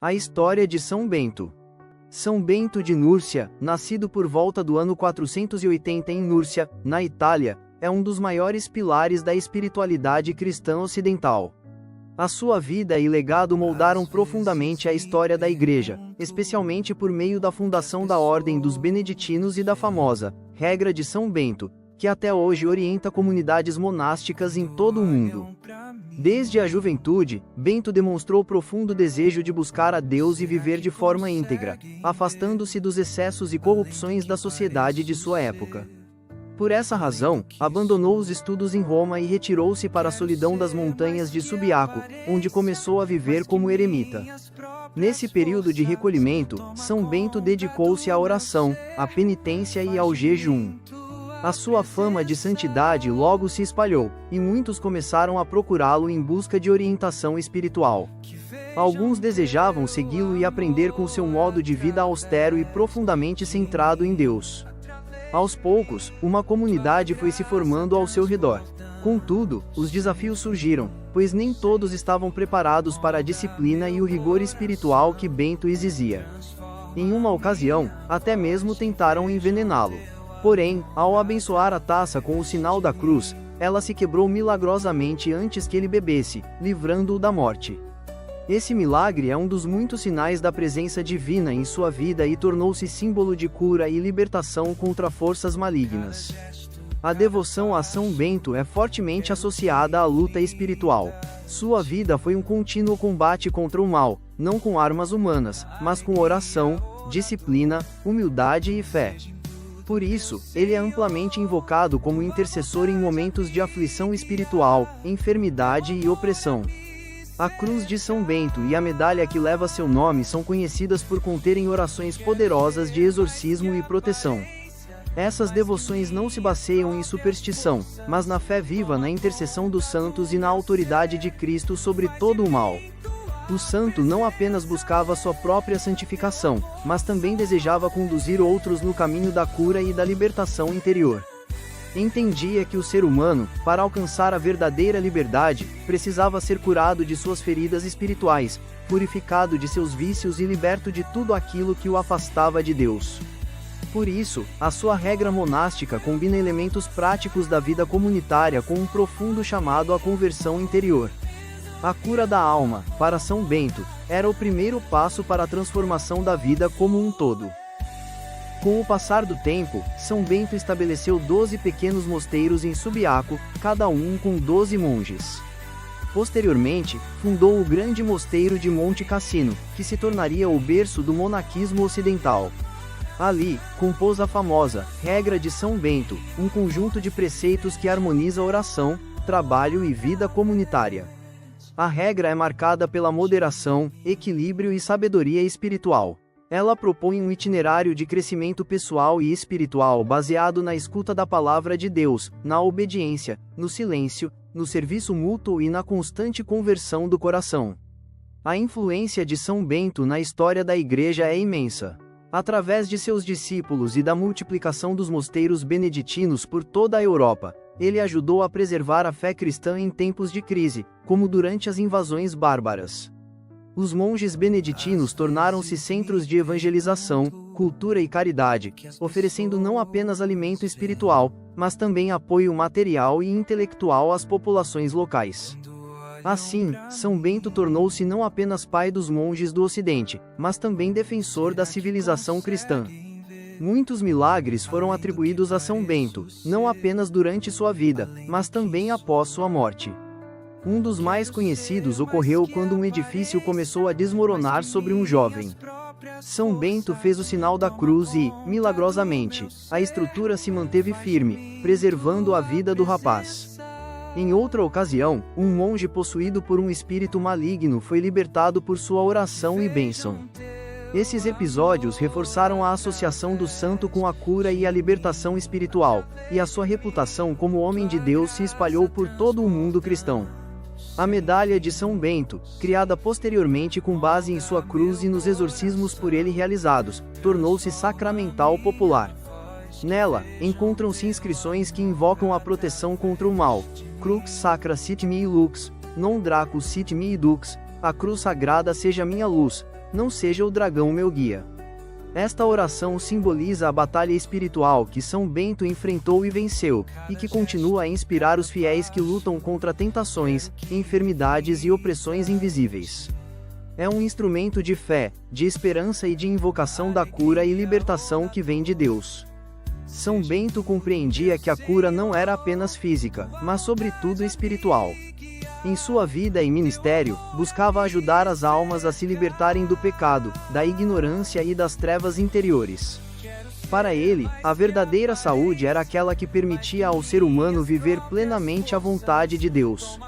A história de São Bento. São Bento de Núrcia, nascido por volta do ano 480 em Núrcia, na Itália, é um dos maiores pilares da espiritualidade cristã ocidental. A sua vida e legado moldaram profundamente a história da Igreja, especialmente por meio da fundação da Ordem dos Beneditinos e da famosa Regra de São Bento, que até hoje orienta comunidades monásticas em todo o mundo. Desde a juventude, Bento demonstrou profundo desejo de buscar a Deus e viver de forma íntegra, afastando-se dos excessos e corrupções da sociedade de sua época. Por essa razão, abandonou os estudos em Roma e retirou-se para a solidão das montanhas de Subiaco, onde começou a viver como eremita. Nesse período de recolhimento, São Bento dedicou-se à oração, à penitência e ao jejum. A sua fama de santidade logo se espalhou, e muitos começaram a procurá-lo em busca de orientação espiritual. Alguns desejavam segui-lo e aprender com seu modo de vida austero e profundamente centrado em Deus. Aos poucos, uma comunidade foi se formando ao seu redor. Contudo, os desafios surgiram, pois nem todos estavam preparados para a disciplina e o rigor espiritual que Bento exigia. Em uma ocasião, até mesmo tentaram envenená-lo. Porém, ao abençoar a taça com o sinal da cruz, ela se quebrou milagrosamente antes que ele bebesse, livrando-o da morte. Esse milagre é um dos muitos sinais da presença divina em sua vida e tornou-se símbolo de cura e libertação contra forças malignas. A devoção a São Bento é fortemente associada à luta espiritual. Sua vida foi um contínuo combate contra o mal, não com armas humanas, mas com oração, disciplina, humildade e fé. Por isso, ele é amplamente invocado como intercessor em momentos de aflição espiritual, enfermidade e opressão. A cruz de São Bento e a medalha que leva seu nome são conhecidas por conterem orações poderosas de exorcismo e proteção. Essas devoções não se baseiam em superstição, mas na fé viva na intercessão dos santos e na autoridade de Cristo sobre todo o mal. O santo não apenas buscava sua própria santificação, mas também desejava conduzir outros no caminho da cura e da libertação interior. Entendia que o ser humano, para alcançar a verdadeira liberdade, precisava ser curado de suas feridas espirituais, purificado de seus vícios e liberto de tudo aquilo que o afastava de Deus. Por isso, a sua regra monástica combina elementos práticos da vida comunitária com um profundo chamado à conversão interior. A cura da alma, para São Bento, era o primeiro passo para a transformação da vida como um todo. Com o passar do tempo, São Bento estabeleceu 12 pequenos mosteiros em Subiaco, cada um com 12 monges. Posteriormente, fundou o grande mosteiro de Monte Cassino, que se tornaria o berço do monaquismo ocidental. Ali, compôs a famosa Regra de São Bento, um conjunto de preceitos que harmoniza oração, trabalho e vida comunitária. A regra é marcada pela moderação, equilíbrio e sabedoria espiritual. Ela propõe um itinerário de crescimento pessoal e espiritual baseado na escuta da palavra de Deus, na obediência, no silêncio, no serviço mútuo e na constante conversão do coração. A influência de São Bento na história da Igreja é imensa. Através de seus discípulos e da multiplicação dos mosteiros beneditinos por toda a Europa, ele ajudou a preservar a fé cristã em tempos de crise, como durante as invasões bárbaras. Os monges beneditinos tornaram-se centros de evangelização, cultura e caridade, oferecendo não apenas alimento espiritual, mas também apoio material e intelectual às populações locais. Assim, São Bento tornou-se não apenas pai dos monges do Ocidente, mas também defensor da civilização cristã. Muitos milagres foram atribuídos a São Bento, não apenas durante sua vida, mas também após sua morte. Um dos mais conhecidos ocorreu quando um edifício começou a desmoronar sobre um jovem. São Bento fez o sinal da cruz e, milagrosamente, a estrutura se manteve firme, preservando a vida do rapaz. Em outra ocasião, um monge possuído por um espírito maligno foi libertado por sua oração e bênção. Esses episódios reforçaram a associação do santo com a cura e a libertação espiritual, e a sua reputação como homem de Deus se espalhou por todo o mundo cristão. A medalha de São Bento, criada posteriormente com base em sua cruz e nos exorcismos por ele realizados, tornou-se sacramental popular. Nela, encontram-se inscrições que invocam a proteção contra o mal: Crux sacra sit mihi lux, non draco sit mihi dux, a cruz sagrada seja minha luz, não seja o dragão meu guia. Esta oração simboliza a batalha espiritual que São Bento enfrentou e venceu, e que continua a inspirar os fiéis que lutam contra tentações, enfermidades e opressões invisíveis. É um instrumento de fé, de esperança e de invocação da cura e libertação que vem de Deus. São Bento compreendia que a cura não era apenas física, mas sobretudo espiritual. Em sua vida e ministério, buscava ajudar as almas a se libertarem do pecado, da ignorância e das trevas interiores. Para ele, a verdadeira saúde era aquela que permitia ao ser humano viver plenamente a vontade de Deus.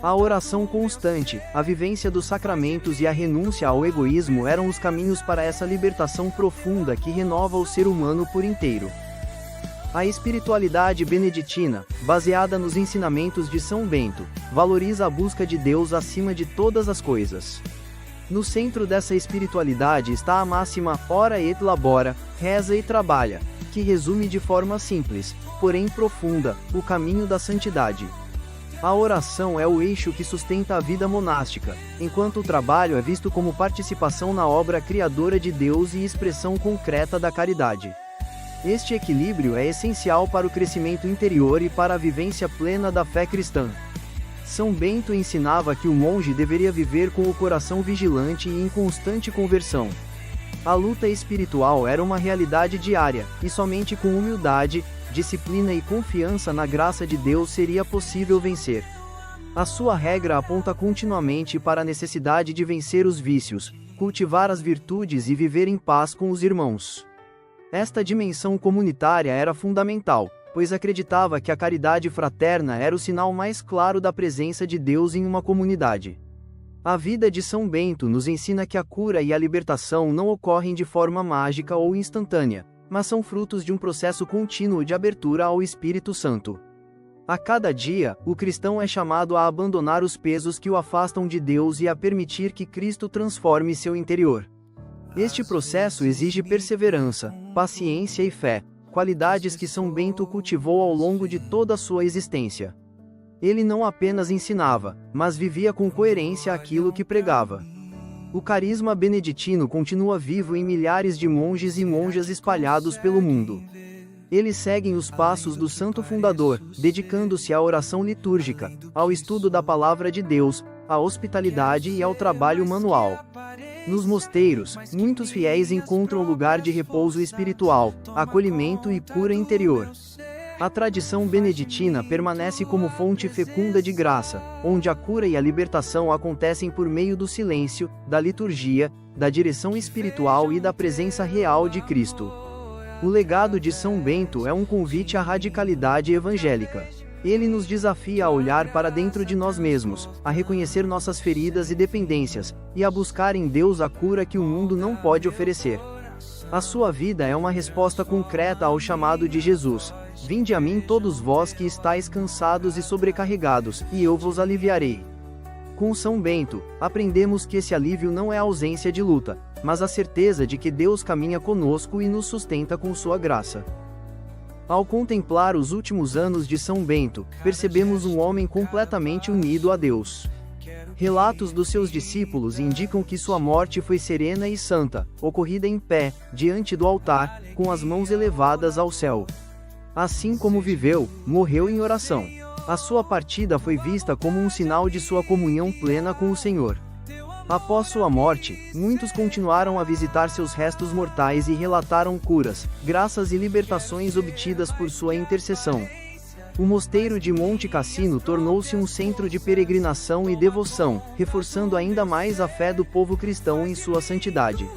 A oração constante, a vivência dos sacramentos e a renúncia ao egoísmo eram os caminhos para essa libertação profunda que renova o ser humano por inteiro. A espiritualidade beneditina, baseada nos ensinamentos de São Bento, valoriza a busca de Deus acima de todas as coisas. No centro dessa espiritualidade está a máxima ora et labora, reza e trabalha, que resume de forma simples, porém profunda, o caminho da santidade. A oração é o eixo que sustenta a vida monástica, enquanto o trabalho é visto como participação na obra criadora de Deus e expressão concreta da caridade. Este equilíbrio é essencial para o crescimento interior e para a vivência plena da fé cristã. São Bento ensinava que o monge deveria viver com o coração vigilante e em constante conversão. A luta espiritual era uma realidade diária, e somente com humildade, disciplina e confiança na graça de Deus seria possível vencer. A sua regra aponta continuamente para a necessidade de vencer os vícios, cultivar as virtudes e viver em paz com os irmãos. Esta dimensão comunitária era fundamental, pois acreditava que a caridade fraterna era o sinal mais claro da presença de Deus em uma comunidade. A vida de São Bento nos ensina que a cura e a libertação não ocorrem de forma mágica ou instantânea, mas são frutos de um processo contínuo de abertura ao Espírito Santo. A cada dia, o cristão é chamado a abandonar os pesos que o afastam de Deus e a permitir que Cristo transforme seu interior. Este processo exige perseverança, paciência e fé, qualidades que São Bento cultivou ao longo de toda a sua existência. Ele não apenas ensinava, mas vivia com coerência aquilo que pregava. O carisma beneditino continua vivo em milhares de monges e monjas espalhados pelo mundo. Eles seguem os passos do santo fundador, dedicando-se à oração litúrgica, ao estudo da palavra de Deus, à hospitalidade e ao trabalho manual. Nos mosteiros, muitos fiéis encontram lugar de repouso espiritual, acolhimento e cura interior. A tradição beneditina permanece como fonte fecunda de graça, onde a cura e a libertação acontecem por meio do silêncio, da liturgia, da direção espiritual e da presença real de Cristo. O legado de São Bento é um convite à radicalidade evangélica. Ele nos desafia a olhar para dentro de nós mesmos, a reconhecer nossas feridas e dependências, e a buscar em Deus a cura que o mundo não pode oferecer. A sua vida é uma resposta concreta ao chamado de Jesus: "Vinde a mim todos vós que estáis cansados e sobrecarregados, e eu vos aliviarei." Com São Bento, aprendemos que esse alívio não é ausência de luta, mas a certeza de que Deus caminha conosco e nos sustenta com sua graça. Ao contemplar os últimos anos de São Bento, percebemos um homem completamente unido a Deus. Relatos dos seus discípulos indicam que sua morte foi serena e santa, ocorrida em pé, diante do altar, com as mãos elevadas ao céu. Assim como viveu, morreu em oração. A sua partida foi vista como um sinal de sua comunhão plena com o Senhor. Após sua morte, muitos continuaram a visitar seus restos mortais e relataram curas, graças e libertações obtidas por sua intercessão. O mosteiro de Monte Cassino tornou-se um centro de peregrinação e devoção, reforçando ainda mais a fé do povo cristão em sua santidade.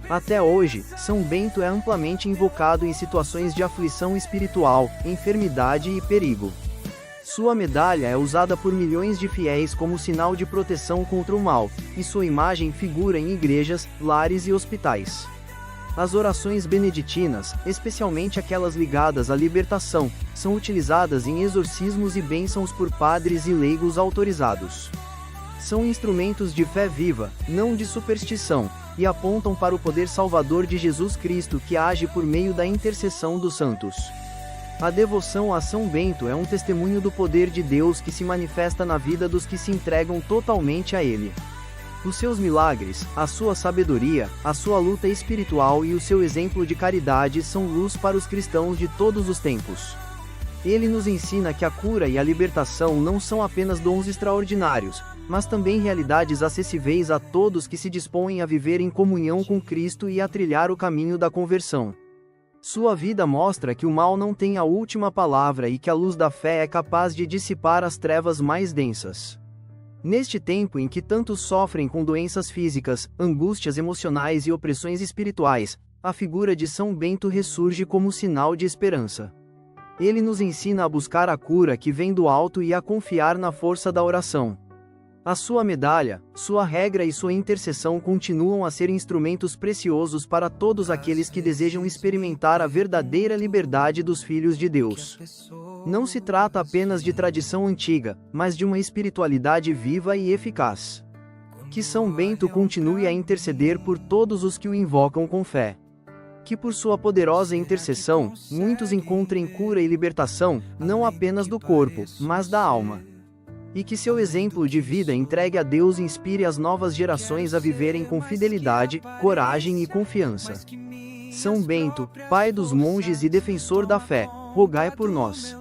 Até hoje, São Bento é amplamente invocado em situações de aflição espiritual, enfermidade e perigo. Sua medalha é usada por milhões de fiéis como sinal de proteção contra o mal, e sua imagem figura em igrejas, lares e hospitais. As orações beneditinas, especialmente aquelas ligadas à libertação, são utilizadas em exorcismos e bênçãos por padres e leigos autorizados. São instrumentos de fé viva, não de superstição, e apontam para o poder salvador de Jesus Cristo que age por meio da intercessão dos santos. A devoção a São Bento é um testemunho do poder de Deus que se manifesta na vida dos que se entregam totalmente a Ele. Os seus milagres, a sua sabedoria, a sua luta espiritual e o seu exemplo de caridade são luz para os cristãos de todos os tempos. Ele nos ensina que a cura e a libertação não são apenas dons extraordinários, mas também realidades acessíveis a todos que se dispõem a viver em comunhão com Cristo e a trilhar o caminho da conversão. Sua vida mostra que o mal não tem a última palavra e que a luz da fé é capaz de dissipar as trevas mais densas. Neste tempo em que tantos sofrem com doenças físicas, angústias emocionais e opressões espirituais, a figura de São Bento ressurge como sinal de esperança. Ele nos ensina a buscar a cura que vem do alto e a confiar na força da oração. A sua medalha, sua regra e sua intercessão continuam a ser instrumentos preciosos para todos aqueles que desejam experimentar a verdadeira liberdade dos filhos de Deus. Não se trata apenas de tradição antiga, mas de uma espiritualidade viva e eficaz. Que São Bento continue a interceder por todos os que o invocam com fé. Que por sua poderosa intercessão, muitos encontrem cura e libertação, não apenas do corpo, mas da alma. E que seu exemplo de vida entregue a Deus inspire as novas gerações a viverem com fidelidade, coragem e confiança. São Bento, pai dos monges e defensor da fé, rogai por nós.